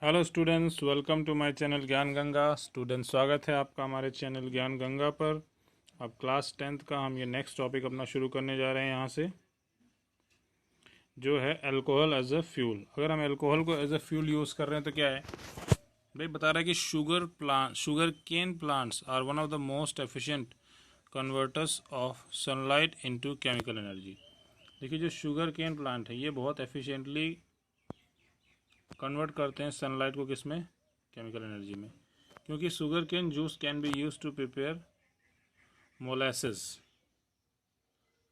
Hello students, welcome to my channel Gyan Ganga. Student, स्वागत है आपका हमारे चैनल ज्ञान गंगा पर। अब क्लास 10th का हम ये नेक्स्ट टॉपिक अपना शुरू करने जा रहे हैं यहाँ से, जो है अल्कोहल एज अ फ्यूल। अगर हम अल्कोहल को एज अ फ्यूल यूज़ कर रहे हैं तो क्या है भाई, बता रहा है कि sugar cane plants are one of the most efficient converters of sunlight into chemical energy. देखिए, जो शुगर केन प्लांट है ये बहुत एफिशिएंटली कन्वर्ट करते हैं सनलाइट को, किस में, केमिकल एनर्जी में। क्योंकि sugar cane juice can be use to prepare molasses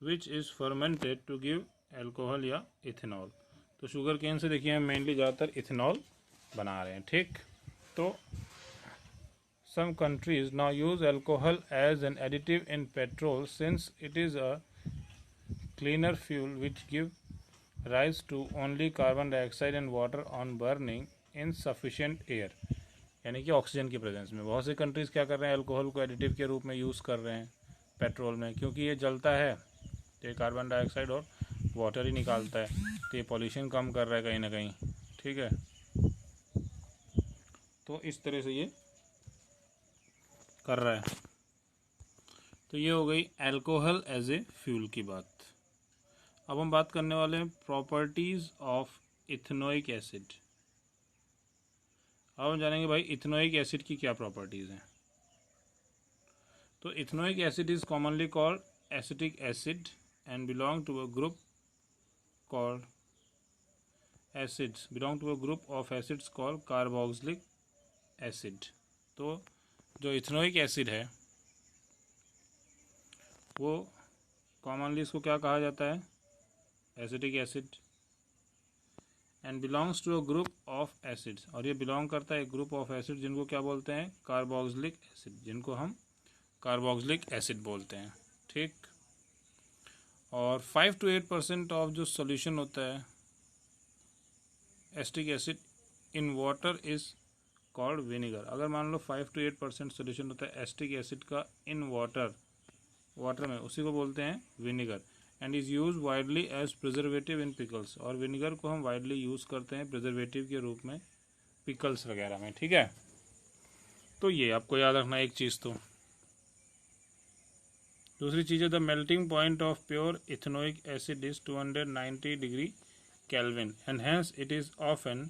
which is fermented to give alcohol या इथेनॉल। तो शुगर केन से देखिए हम मेनली ज़्यादातर इथेनॉल बना रहे हैं, ठीक। तो some countries now use alcohol as an additive in petrol since it is a cleaner fuel which give rise to only carbon dioxide and water on burning insufficient air, यानी कि oxygen की presence में। बहुत सी countries क्या कर रहे हैं, alcohol को एडिटिव के रूप में यूज़ कर रहे हैं पेट्रोल में, क्योंकि ये जलता है तो ये कार्बन डाइऑक्साइड और वाटर ही निकालता है, तो ये पॉल्यूशन कम कर रहा है कहीं ना कहीं, ठीक है। तो इस तरह से ये कर रहा है। तो ये हो गई अल्कोहल एज ए फ्यूल की बात। अब हम बात करने वाले हैं प्रॉपर्टीज़ ऑफ इथेनोइक एसिड। अब हम जानेंगे भाई इथेनोइक एसिड की क्या प्रॉपर्टीज़ हैं। तो ethanoic acid is commonly called acetic acid and belong to a group called of acids called carboxylic acid. तो जो इथेनोइक एसिड है वो कॉमनली इसको क्या कहा जाता है, acetic acid, and belongs to a group of acids, और ये बिलोंग करता है एक ग्रुप ऑफ एसिड जिनको क्या बोलते हैं, कार्बोक्सिलिक एसिड, जिनको हम कार्बोक्सिलिक एसिड बोलते हैं, ठीक। और 5 to 8% ऑफ जो सोल्यूशन होता है acetic acid in water is called vinegar. अगर मान लो 5 to 8% सोल्यूशन होता है एसिटिक एसिड का इन वाटर में, उसी को बोलते हैं vinegar. And is use widely as preservative in pickles, और विनेगर को हम वाइडली यूज़ करते हैं प्रिजर्वेटिव के रूप में पिकल्स वगैरह में, ठीक है। तो ये आपको याद रखना एक चीज़। तो दूसरी चीज़ है the melting point of pure ethanoic acid is 290 degree kelvin and hence it is often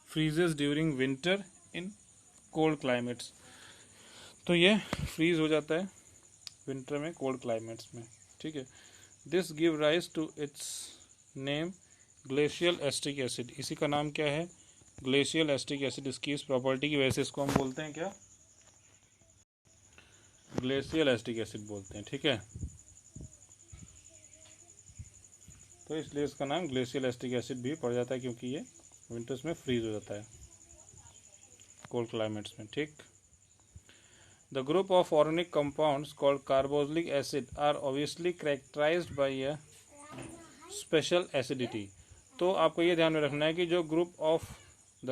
freezes during winter in cold climates. तो ये फ्रीज हो जाता है विंटर में कोल्ड क्लाइमेट्स में, ठीक है। This give rise to its name glacial acetic acid. इसी का नाम क्या है, ग्लेशियल एसिटिक एसिड। इसकी इस प्रॉपर्टी की वजह से इसको हम बोलते हैं क्या, ग्लेशियल एसिटिक एसिड बोलते हैं, ठीक है। तो इसलिए इसका नाम ग्लेशियल एसिटिक एसिड भी पड़ जाता है, क्योंकि ये विंटर्स में फ्रीज हो जाता है कोल्ड क्लाइमेट्स में, ठीक। The group of organic compounds called carboxylic acid are obviously characterized by a special acidity. तो आपको ये ध्यान में रखना है कि जो the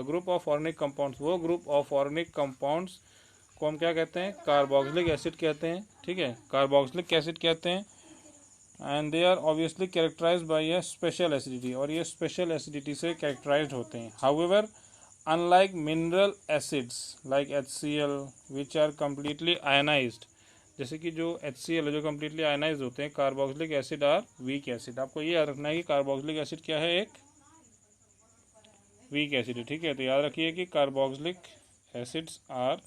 group of organic compounds, वो ग्रुप ऑफ ऑर्गेनिक कंपाउंड्स को हम क्या कहते हैं, कार्बोक्सिलिक एसिड कहते हैं, ठीक है, कार्बोक्सिलिक एसिड कहते हैं। And they are obviously characterized by a special acidity, और ये स्पेशल एसिडिटी से कैरेक्टराइज्ड होते हैं। However unlike mineral acids like HCl which are completely ionized, जैसे कि जो HCl है जो कम्प्लीटली आयनाइज होते हैं, carboxylic acid are weak acid. आपको ये याद रखना है कि कार्बोक्सिलिक एसिड क्या है, एक वीक एसिड है, ठीक है। तो याद रखिए कि carboxylic acids are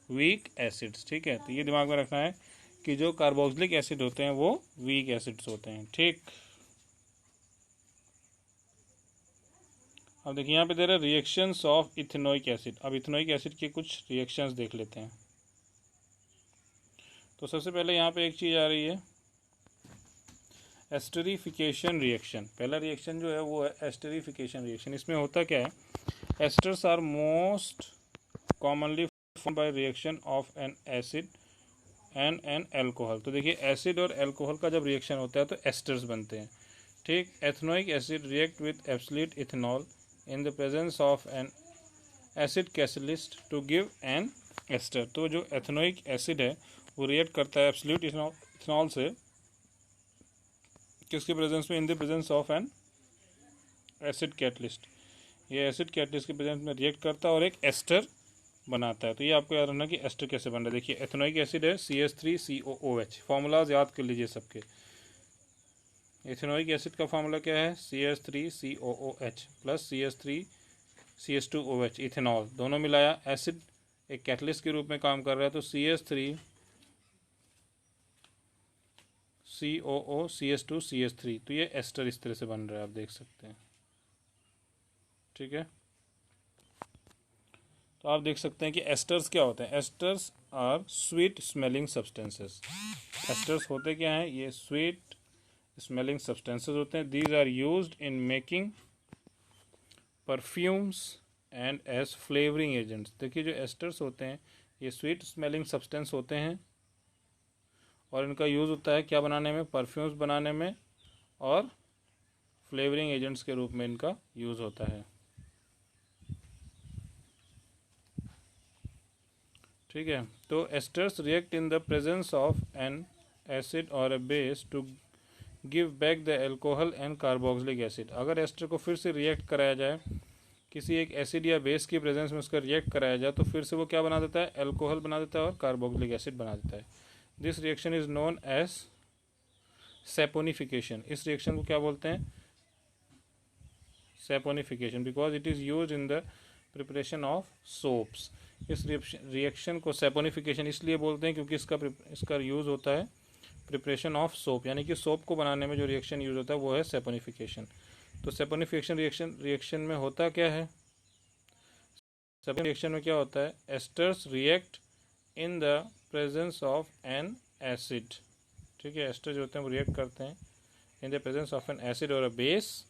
weak acids, ठीक है। तो ये दिमाग में रखना है कि जो कार्बोक्सिलिक एसिड होते हैं वो वीक एसिड्स होते हैं, ठीक। अब देखिए यहाँ पे दे रहे रिएक्शंस ऑफ इथेनोइक एसिड। अब इथेनोइक एसिड के कुछ रिएक्शंस देख लेते हैं। तो सबसे पहले यहाँ पे एक चीज़ आ रही है एस्टरिफिकेशन रिएक्शन। पहला रिएक्शन जो है वो है एस्टरिफिकेशन रिएक्शन। इसमें होता क्या है, esters are most commonly form by reaction of an acid and an alcohol. तो देखिए एसिड और एल्कोहल का जब रिएक्शन होता है तो एस्टर्स बनते हैं, ठीक। Ethanoic acid react with absolute ethanol in the presence of an acid catalyst to give an ester. तो जो एथेनोइक एसिड है वो रिएक्ट करता है एब्सोल्यूट इथेनॉल से, किसके प्रेजेंस में, इन the presence of an acid catalyst. ये एसिड कैटलिस्ट के प्रेजेंस में रिएक्ट करता है और एक एस्टर बनाता है। तो ये आपको याद रखना कि एस्टर कैसे बन रहा है। देखिए एथेनोइक एसिड है CH3COOH, फॉर्मूलाज याद कर लीजिए सबके। एथेनोइक एसिड का फॉर्मूला क्या है, CH3COOH प्लस CH2OH, इथेनॉल दोनों मिलाया एसिड एक कैटलिस्ट के रूप में काम कर रहा है। तो CH3COO CH2CH3, तो ये एस्टर इस तरह से बन रहा है, आप देख सकते हैं। ठीक है, तो आप देख सकते हैं कि एस्टर्स क्या होते हैं। Esters are sweet smelling substances. Esters होते क्या हैं, ये स्वीट स्मेलिंग सब्सटेंसेस होते हैं। These are used in making perfumes and as flavouring agents. देखिए जो एस्टर्स होते हैं ये स्वीट स्मेलिंग सब्सटेंस होते हैं और इनका यूज़ होता है क्या बनाने में, परफ्यूम्स बनाने में, और फ्लेवरिंग एजेंट्स के रूप में इनका यूज़ होता है। ठीक है, तो esters react in the presence of an acid और a base to give back the alcohol and carboxylic acid. अगर एस्टर को फिर से रिएक्ट कराया जाए, किसी एक एसिड या बेस की प्रेजेंस में उसका रिएक्ट कराया जाए, तो फिर से वो क्या बना देता है, एल्कोहल बना देता है और कार्बोक्सिलिक एसिड बना देता है। This reaction is known as saponification. इस रिएक्शन को क्या बोलते हैं, saponification, because it is use in the preparation of soaps. इस रिएक्शन को सैपोनिफिकेशन इसलिए बोलते हैं क्योंकि इसका यूज़ होता है प्रिपरेशन ऑफ सोप, यानी कि सोप को बनाने में जो रिएक्शन यूज होता है वो है सैपोनिफिकेशन। तो सैपोनिफिकेशन रिएक्शन में होता क्या है, सैपोनिफिकेशन रिएक्शन में क्या होता है, asters react in the presence of an acid. ठीक है, एस्टर जो होते हैं वो रिएक्ट करते हैं in the presence of an acid और a base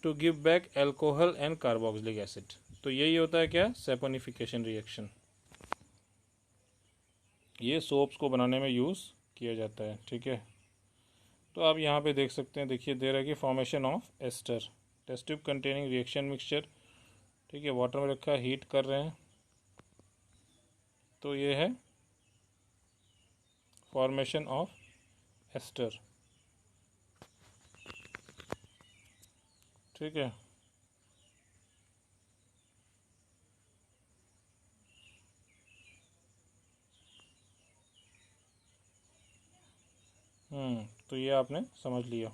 to give back alcohol and carboxylic acid. तो यही होता है क्या, सैपोनिफिकेशन रिएक्शन। ये सोप्स को बनाने में यूज़ किया जाता है। ठीक है, तो आप यहाँ पे देख सकते हैं, देखिए दे रहा है कि formation of ester, test tube containing reaction mixture. ठीक है, वाटर में रखा है, हीट कर रहे हैं, तो ये है फॉर्मेशन ऑफ एस्टर। ठीक है, तो ये आपने समझ लिया।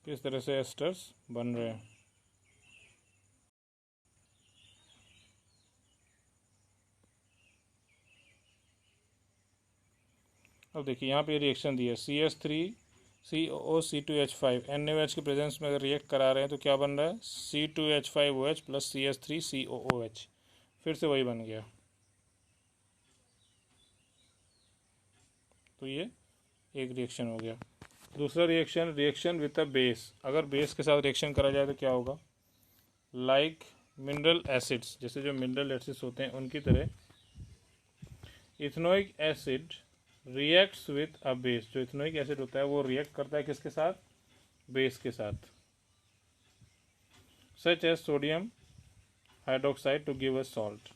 किस तरह से एस्टर्स बन रहे हैं। अब देखिए यहाँ पे रिएक्शन दी है, CH3COO NaOH के प्रेजेंस में अगर रिएक्ट करा रहे हैं तो क्या बन रहा है, C2H5OH प्लस CH3COOH, फिर से वही बन गया। तो ये एक रिएक्शन हो गया। दूसरा रिएक्शन विद अ बेस। अगर बेस के साथ रिएक्शन करा जाए तो क्या होगा, लाइक मिनरल एसिड्स, जैसे जो मिनरल एसिड्स होते हैं उनकी तरह ethanoic acid reacts with a base. जो इथेनोइक एसिड होता है वो रिएक्ट करता है किसके साथ, बेस के साथ, such as sodium hydroxide to give a salt.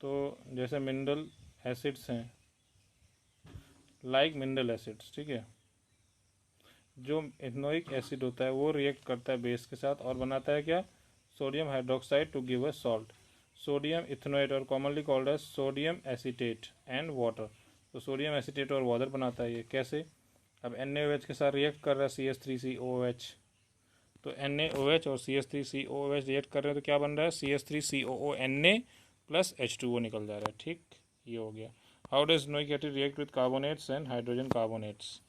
तो जैसे मिनरल एसिड्स हैं, लाइक मिनरल एसिड्स, ठीक है, जो इथेनोइक एसिड होता है वो रिएक्ट करता है बेस के साथ और बनाता है क्या, sodium hydroxide to give a salt, sodium ethanoate, और commonly called as sodium acetate and water. तो सोडियम एसीटेट और वाटर बनाता है ये, कैसे, अब NaOH के साथ रिएक्ट कर रहा है CH3COOH, तो NaOH और CH3COOH रिएक्ट कर रहे हैं तो क्या बन रहा है, CH3COONa प्लस H2O निकल जा रहा है। ठीक, ये हो गया। How does ethanoic acid react with carbonates and hydrogen carbonates.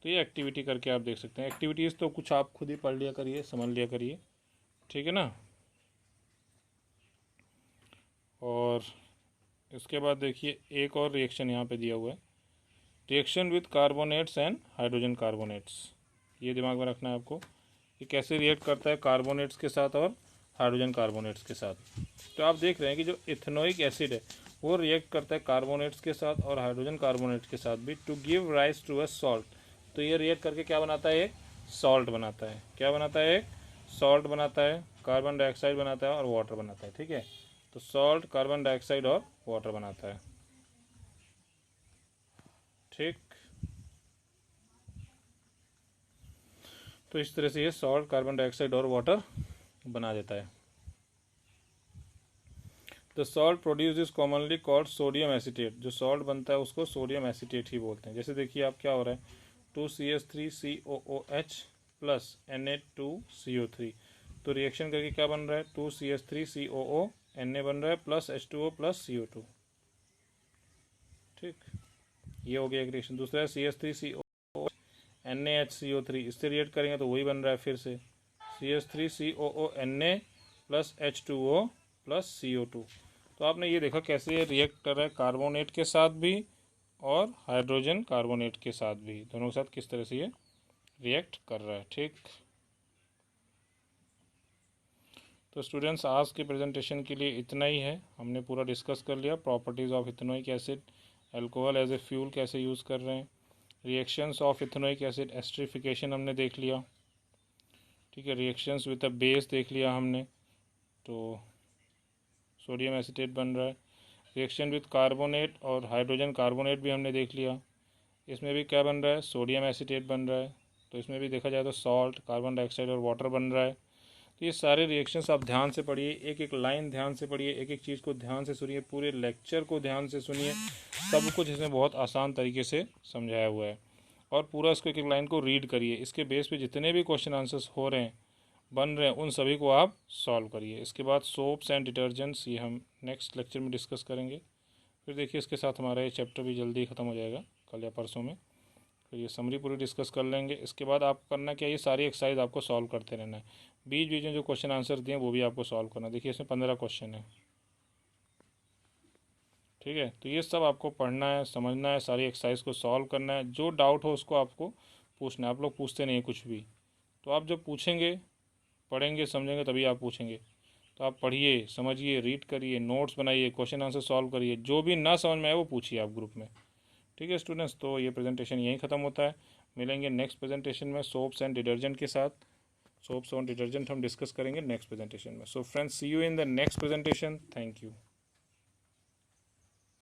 तो ये एक्टिविटी करके आप देख सकते हैं। एक्टिविटीज़ तो कुछ आप खुद ही पढ़ लिया करिए, समझ लिया करिए, ठीक है ना। और इसके बाद देखिए एक और रिएक्शन यहाँ पे दिया हुआ है, reaction with carbonates and hydrogen carbonates. ये दिमाग में रखना है आपको कि कैसे रिएक्ट करता है कार्बोनेट्स के साथ और हाइड्रोजन कार्बोनेट्स के साथ। तो आप देख रहे हैं कि जो इथेनोइक एसिड है वो रिएक्ट करता है कार्बोनेट्स के साथ और हाइड्रोजन कार्बोनेट्स के साथ भी, to give rise to a salt. तो ये रिएक्ट करके क्या बनाता है, एक सॉल्ट बनाता है। क्या बनाता है, एक सॉल्ट बनाता है, कार्बन डाइऑक्साइड बनाता है और वाटर बनाता है। ठीक है, तो सॉल्ट, कार्बन डाइऑक्साइड और वाटर बनाता है। ठीक, तो इस तरह से ये सॉल्ट, कार्बन डाइऑक्साइड और वाटर बना देता है। The salt produce is commonly called sodium acetate. जो सॉल्ट बनता है उसको सोडियम एसीटेट ही बोलते हैं। जैसे देखिए आप क्या हो रहा है, 2CH3COOH प्लस Na2CO3, तो रिएक्शन करके क्या बन रहा है, 2CH3COO Na बन रहा है प्लस H2O प्लस CO2। ठीक, ये हो गया एक रिएक्शन। दूसरा है CH3COO NaHCO3, इससे रिएक्ट करेंगे तो वही बन रहा है फिर से CH3COO Na plus H2O plus CO2। तो आपने ये देखा कैसे ये रिएक्ट कर रहा है कार्बोनेट के साथ भी और हाइड्रोजन कार्बोनेट के साथ भी, दोनों के साथ किस तरह से ये रिएक्ट कर रहा है। ठीक, तो स्टूडेंट्स आज की प्रेजेंटेशन के लिए इतना ही है। हमने पूरा डिस्कस कर लिया properties of ethanoic acid, alcohol as a fuel कैसे यूज़ कर रहे हैं, reactions of ethanoic acid, esterification हमने देख लिया। ठीक है, रिएक्शंस विद अ बेस देख लिया हमने, तो सोडियम एसीटेट बन रहा है। रिएक्शन विद कार्बोनेट और हाइड्रोजन कार्बोनेट भी हमने देख लिया, इसमें भी क्या बन रहा है, सोडियम एसीटेट बन रहा है। तो इसमें भी देखा जाए तो सॉल्ट, कार्बन डाइऑक्साइड और वाटर बन रहा है। तो ये सारे रिएक्शंस आप ध्यान से पढ़िए, एक एक लाइन ध्यान से पढ़िए, एक एक चीज़ को ध्यान से सुनिए, पूरे लेक्चर को ध्यान से सुनिए। सब कुछ इसमें बहुत आसान तरीके से समझाया हुआ है और पूरा इसको एक एक लाइन को रीड करिए। इसके बेस पे जितने भी क्वेश्चन आंसर्स हो रहे हैं, बन रहे हैं, उन सभी को आप सॉल्व करिए। इसके बाद सोप्स एंड डिटर्जेंट्स, ये हम नेक्स्ट लेक्चर में डिस्कस करेंगे। फिर देखिए इसके साथ हमारा ये चैप्टर भी जल्दी ख़त्म हो जाएगा, कल या परसों में। फिर ये समरी पूरी डिस्कस कर लेंगे। इसके बाद आप करना क्या, ये सारी एक्सरसाइज आपको सॉल्व करते रहना है। बीच बीच में जो क्वेश्चन आंसर दिए वो भी आपको सॉल्व करना है। देखिए इसमें 15 क्वेश्चन है। ठीक है, तो ये सब आपको पढ़ना है, समझना है, सारी एक्सरसाइज को सॉल्व करना है। जो डाउट हो उसको आपको पूछना है। आप लोग पूछते नहीं है कुछ भी, तो आप जब पूछेंगे, पढ़ेंगे, समझेंगे, तभी आप पूछेंगे। तो आप पढ़िए, समझिए, रीड करिए, नोट्स बनाइए, क्वेश्चन आंसर सॉल्व करिए। जो भी ना समझ में आए वो पूछिए आप ग्रुप में। ठीक है स्टूडेंट्स, तो ये प्रेजेंटेशन यहीं ख़त्म होता है। मिलेंगे नेक्स्ट प्रेजेंटेशन में सोप्स एंड डिटर्जेंट के साथ। सोप्स और डिटर्जेंट हम डिस्कस करेंगे नेक्स्ट प्रेजेंटेशन में। So friends, see you in the next presentation. Thank you.